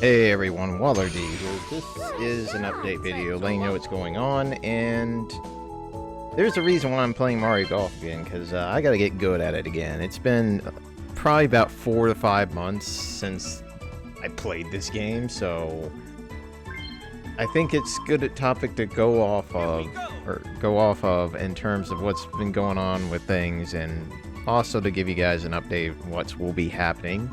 Hey everyone, Waddler-D here. This is an update video letting you know what's going on, and there's a reason why I'm playing Mario Golf again, because I gotta get good at it again. It's been probably about 4 to 5 months since I played this game, so I think it's a good topic to go off of in terms of what's been going on with things, and also to give you guys an update of what will be happening.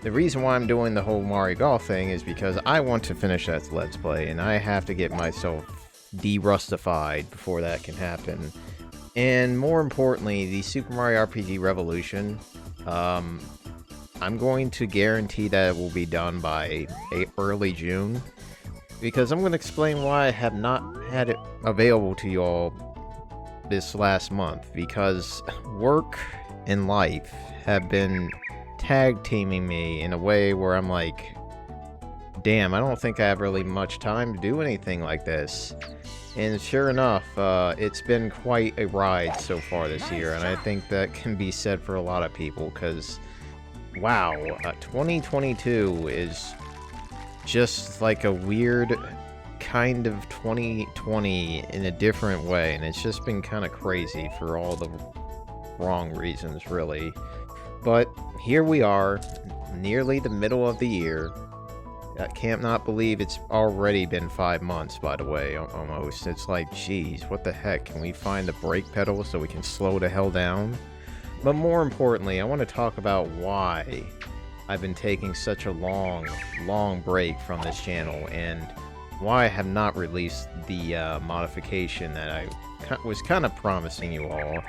The reason why I'm doing the whole Mario Golf thing is because I want to finish that Let's Play, and I have to get myself de-rustified before that can happen. And more importantly, the Super Mario RPG Revolution, I'm going to guarantee that it will be done by early June, because I'm going to explain why I have not had it available to you all this last month, because work and life have been tag teaming me in a way where I'm like, damn, I don't think I have really much time to do anything like this. And sure enough, it's been quite a ride so far this year, and I think that can be said for a lot of people, because, wow, 2022 is just like a weird kind of 2020 in a different way, and it's just been kind of crazy for all the wrong reasons, really. But here we are, nearly the middle of the year. I can't not believe it's already been 5 months, by the way, almost. It's like, geez, what the heck? Can we find the brake pedal so we can slow the hell down? But more importantly, I want to talk about why I've been taking such a long break from this channel, and why I have not released the modification that I was kind of promising you all.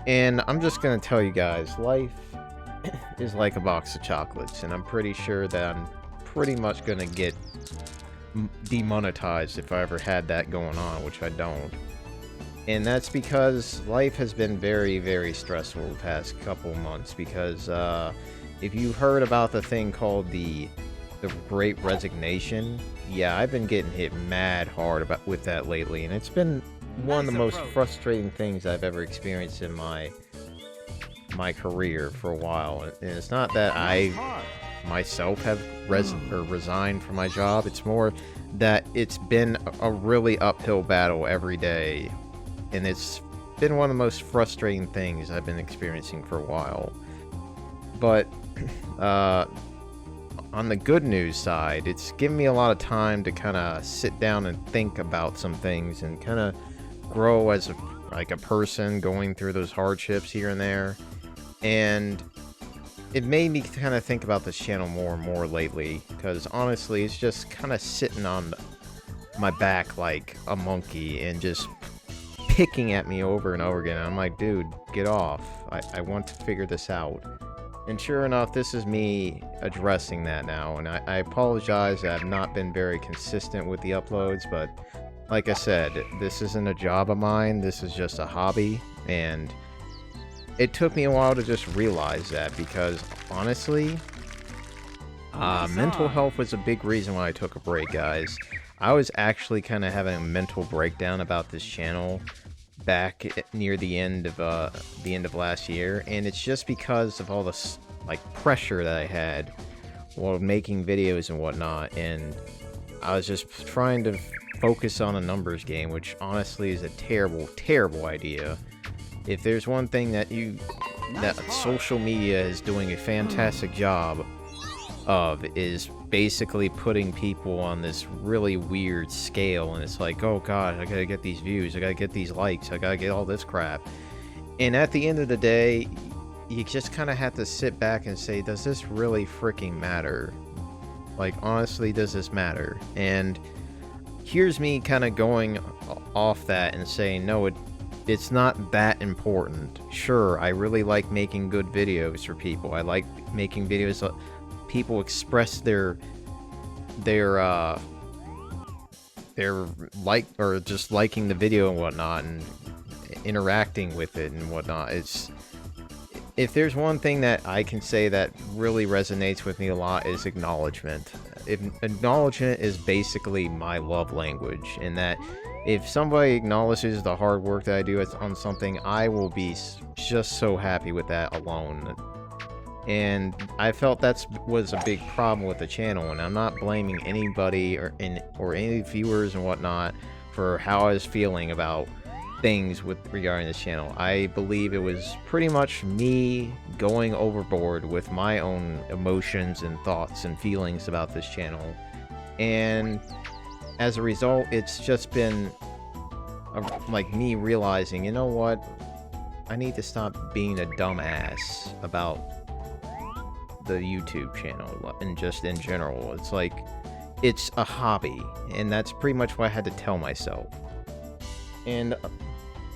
And I'm just going to tell you guys, life is like a box of chocolates, and I'm pretty sure that I'm pretty much going to get demonetized if I ever had that going on, which I don't. And that's because life has been very, very stressful the past couple months, because if you heard about the thing called the Great Resignation, yeah, I've been getting hit mad hard with that lately, and it's been one of the most frustrating things I've ever experienced in my career for a while. And it's not that I myself have resigned from my job, it's more that it's been a really uphill battle every day, and it's been one of the most frustrating things I've been experiencing for a while. But on the good news side, it's given me a lot of time to kind of sit down and think about some things and kind of grow as a person going through those hardships here and there. And it made me kind of think about this channel more and more lately, because honestly, it's just kind of sitting on my back like a monkey and just picking at me over and over again. I'm like, dude, get off. I want to figure this out. And sure enough, this is me addressing that now, and I apologize that I've not been very consistent with the uploads, but like I said, this isn't a job of mine, this is just a hobby, and it took me a while to just realize that, because honestly, mental health was a big reason why I took a break, guys. I was actually kind of having a mental breakdown about this channel back near the end of last year, and it's just because of all this pressure that I had while making videos and whatnot, and I was just trying to focus on a numbers game, which honestly is a terrible idea. If there's one thing that social media is doing a fantastic job of, is basically putting people on this really weird scale, and it's like, oh god, I gotta get these views, I gotta get these likes, I gotta get all this crap. And at the end of the day, you just kind of have to sit back and say, does this really freaking matter? Like, honestly, does this matter? And here's me kind of going off that and saying, no, it's not that important. Sure, I really like making good videos for people. I like making videos that people express their like, or just liking the video and whatnot, and interacting with it and whatnot. If there's one thing that I can say that really resonates with me a lot, is acknowledgement. Acknowledgement is basically my love language, in that if somebody acknowledges the hard work that I do on something, I will be just so happy with that alone. And I felt that was a big problem with the channel, and I'm not blaming anybody or any viewers and whatnot for how I was feeling about things regarding this channel. I believe it was pretty much me going overboard with my own emotions and thoughts and feelings about this channel. And as a result, it's just been like me realizing, you know what? I need to stop being a dumbass about the YouTube channel and just in general. It's like, it's a hobby, and that's pretty much what I had to tell myself. And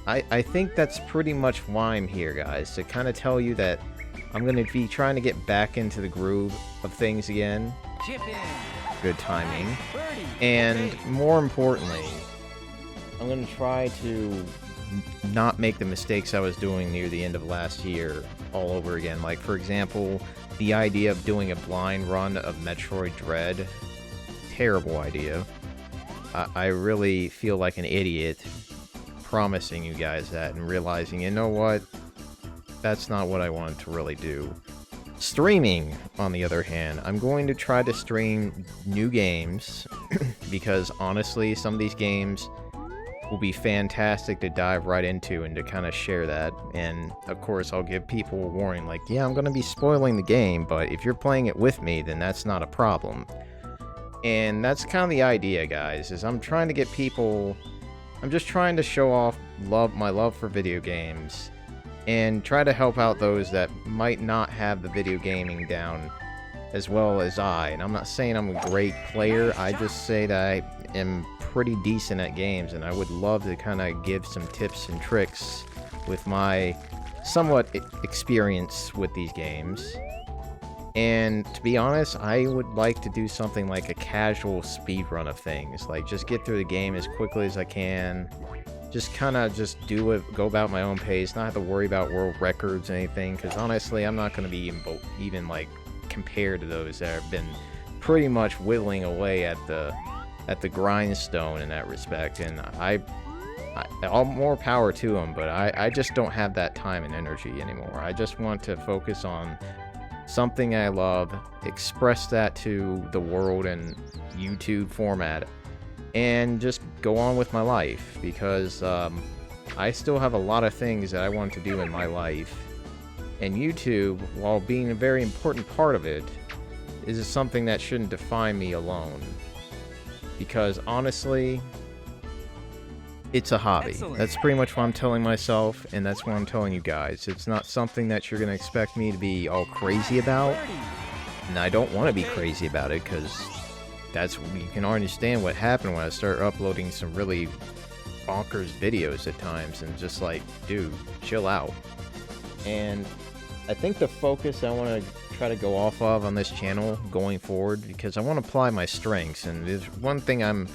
I think that's pretty much why I'm here, guys, to kind of tell you that I'm going to be trying to get back into the groove of things again. Good timing. And more importantly, I'm going to try to not make the mistakes I was doing near the end of last year all over again. Like, for example, the idea of doing a blind run of Metroid Dread. Terrible idea. I really feel like an idiot promising you guys that and realizing, you know what? That's not what I wanted to really do. Streaming, on the other hand, I'm going to try to stream new games because honestly, some of these games will be fantastic to dive right into and to kind of share that. And of course, I'll give people a warning like, yeah, I'm going to be spoiling the game, but if you're playing it with me, then that's not a problem. And that's kind of the idea, guys, is I'm trying to get people... I'm just trying to show off my love for video games and try to help out those that might not have the video gaming down as well as I. And I'm not saying I'm a great player, I just say that I am pretty decent at games, and I would love to kind of give some tips and tricks with my somewhat experience with these games. And to be honest, I would like to do something like a casual speed run of things. Like, just get through the game as quickly as I can. Just kind of just do it, go about my own pace, not have to worry about world records or anything. Because honestly, I'm not going to be even like compared to those that have been pretty much whittling away at the grindstone in that respect. And all more power to them, but I just don't have that time and energy anymore. I just want to focus on something I love, express that to the world in YouTube format, and just go on with my life, because I still have a lot of things that I want to do in my life, and YouTube, while being a very important part of it, is something that shouldn't define me alone, because honestly, it's a hobby. Excellent. That's pretty much what I'm telling myself, and that's what I'm telling you guys. It's not something that you're going to expect me to be all crazy about, and I don't want to be crazy about it, because you can understand what happened when I started uploading some really bonkers videos at times, and just like, dude, chill out. And I think the focus I want to try to go off of on this channel going forward, because I want to apply my strengths, and there's one thing I'm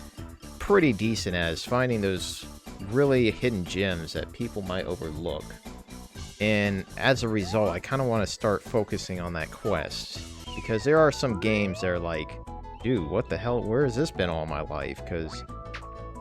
pretty decent at is finding those really hidden gems that people might overlook. And as a result, I kind of want to start focusing on that quest, because there are some games that are like, dude, what the hell, where has this been all my life? Because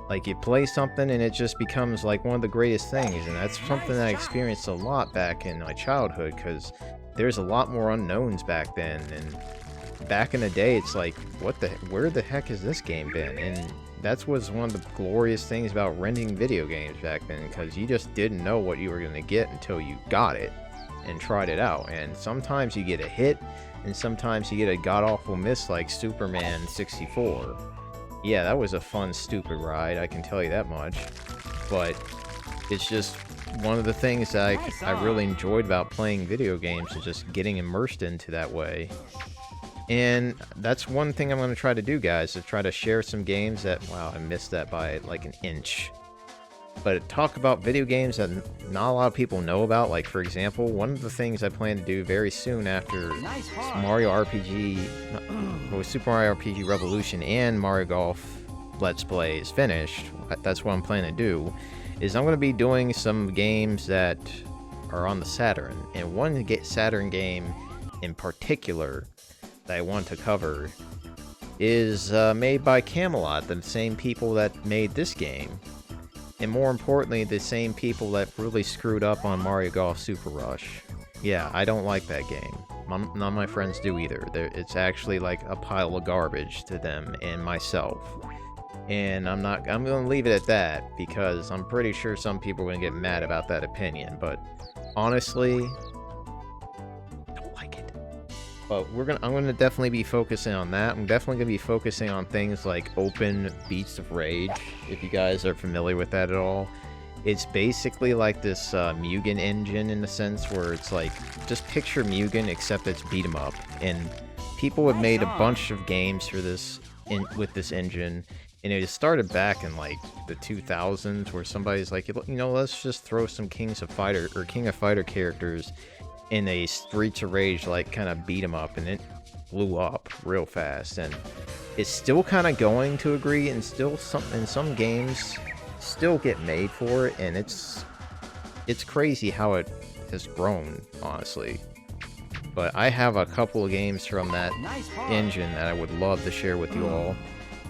like, you play something and it just becomes like one of the greatest things, and that's something that I experienced a lot back in my childhood, because there's a lot more unknowns back then. And back in the day, it's like, where the heck has this game been? And that was one of the glorious things about renting video games back then, because you just didn't know what you were going to get until you got it and tried it out. And sometimes you get a hit, and sometimes you get a god-awful miss like Superman 64. Yeah, that was a fun, stupid ride, I can tell you that much. But it's just one of the things that I really enjoyed about playing video games, is just getting immersed into that way. And that's one thing I'm going to try to do, guys, is try to share some games that, wow, I missed that by like an inch. But talk about video games that not a lot of people know about. Like, for example, one of the things I plan to do very soon after Mario RPG, Super Mario RPG Revolution and Mario Golf Let's Play is finished, that's what I'm planning to do, is I'm going to be doing some games that are on the Saturn. And one Saturn game in particular that I want to cover is made by Camelot, the same people that made this game. And more importantly, the same people that really screwed up on Mario Golf Super Rush. Yeah, I don't like that game. None of my friends do either. It's actually like a pile of garbage to them and myself. And I'm going to leave it at that, because I'm pretty sure some people are going to get mad about that opinion. But honestly, don't like it. But I'm going to definitely be focusing on that. I'm definitely going to be focusing on things like Open Beats of Rage, if you guys are familiar with that at all. It's basically like this Mugen engine, in a sense, where it's like, just picture Mugen, except it's beat 'em up. And people have made a bunch of games for this with this engine. And it started back in like the 2000s, where somebody's like, you know, let's just throw some King of Fighter characters in a Streets of Rage, like, kind of beat 'em up, and it blew up real fast. And it's still kind of going to agree, and still in some games still get made for it, and it's crazy how it has grown, honestly. But I have a couple of games from that engine that I would love to share with you all,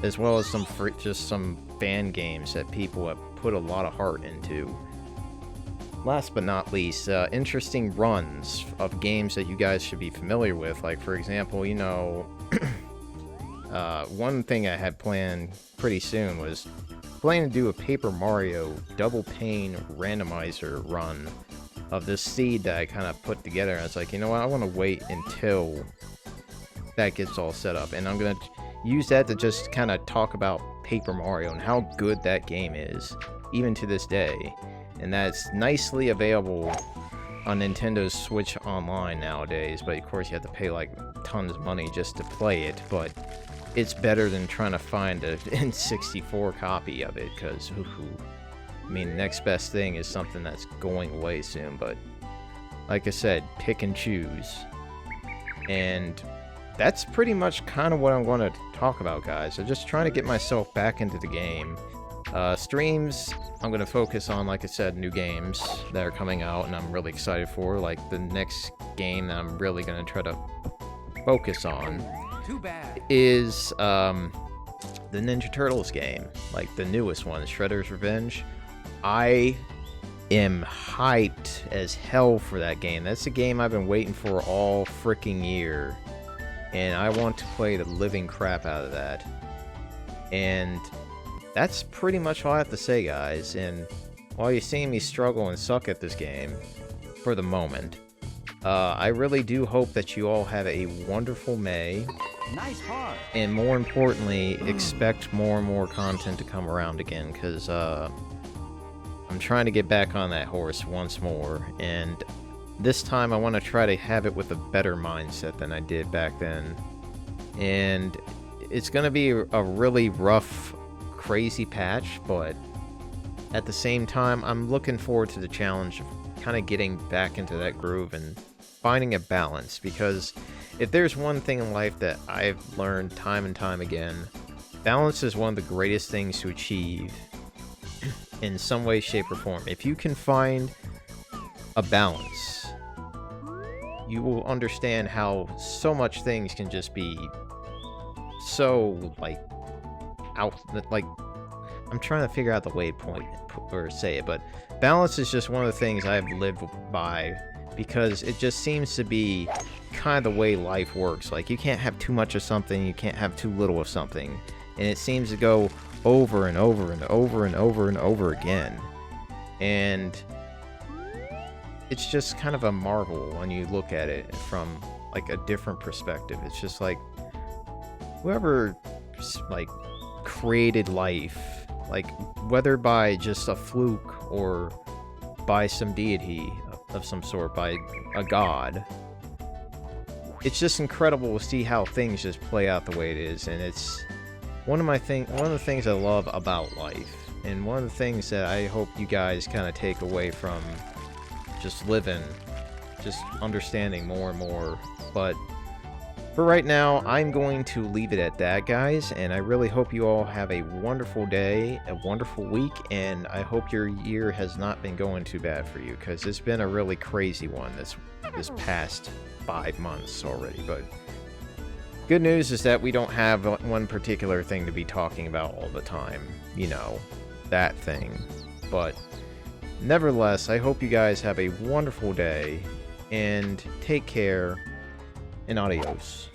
as well as just some fan games that people have put a lot of heart into. Last but not least, interesting runs of games that you guys should be familiar with. Like, for example, you know, one thing I had planned pretty soon was planning to do a Paper Mario double pane randomizer run of this seed that I kind of put together. And I was like, you know what, I want to wait until that gets all set up, and I'm going to use that to just kind of talk about Paper Mario and how good that game is, even to this day. And that's nicely available on Nintendo's Switch Online nowadays, but of course you have to pay like tons of money just to play it. But it's better than trying to find an N64 copy of it, because I mean, the next best thing is something that's going away soon. But like I said, pick and choose. And that's pretty much kind of what I'm going to talk about, guys. I'm just trying to get myself back into the game. Streams, I'm going to focus on, like I said, new games that are coming out, and I'm really excited for. Like, the next game that I'm really going to try to focus on is the Ninja Turtles game, like the newest one, Shredder's Revenge. I am hyped as hell for that game. That's a game I've been waiting for all freaking year, and I want to play the living crap out of that. And that's pretty much all I have to say, guys. And while you're seeing me struggle and suck at this game for the moment, I really do hope that you all have a wonderful May. Nice part. And more importantly, expect more and more content to come around again, because I'm trying to get back on that horse once more. And this time I want to try to have it with a better mindset than I did back then. And it's going to be a really rough, crazy patch, but at the same time, I'm looking forward to the challenge of kind of getting back into that groove and finding a balance. Because if there's one thing in life that I've learned time and time again, balance is one of the greatest things to achieve in some way, shape, or form. If you can find a balance, you will understand how so much things can just be so, like, I'm trying to figure out the way or say it, but balance is just one of the things I've lived by, because it just seems to be kind of the way life works. Like, you can't have too much of something, you can't have too little of something, and it seems to go over and over and over and over and over again. And it's just kind of a marvel when you look at it from, like, a different perspective. It's just like, whoever, like, created life, like, whether by just a fluke or by some deity of some sort, by a god, it's just incredible to see how things just play out the way it is. And it's one of the things I love about life, and one of the things that I hope you guys kind of take away from just living, just understanding more and more. But for right now, I'm going to leave it at that, guys, and I really hope you all have a wonderful day, a wonderful week, and I hope your year has not been going too bad for you, because it's been a really crazy one this past 5 months already. But good news is that we don't have one particular thing to be talking about all the time, you know, that thing. But nevertheless, I hope you guys have a wonderful day, and take care. and adios.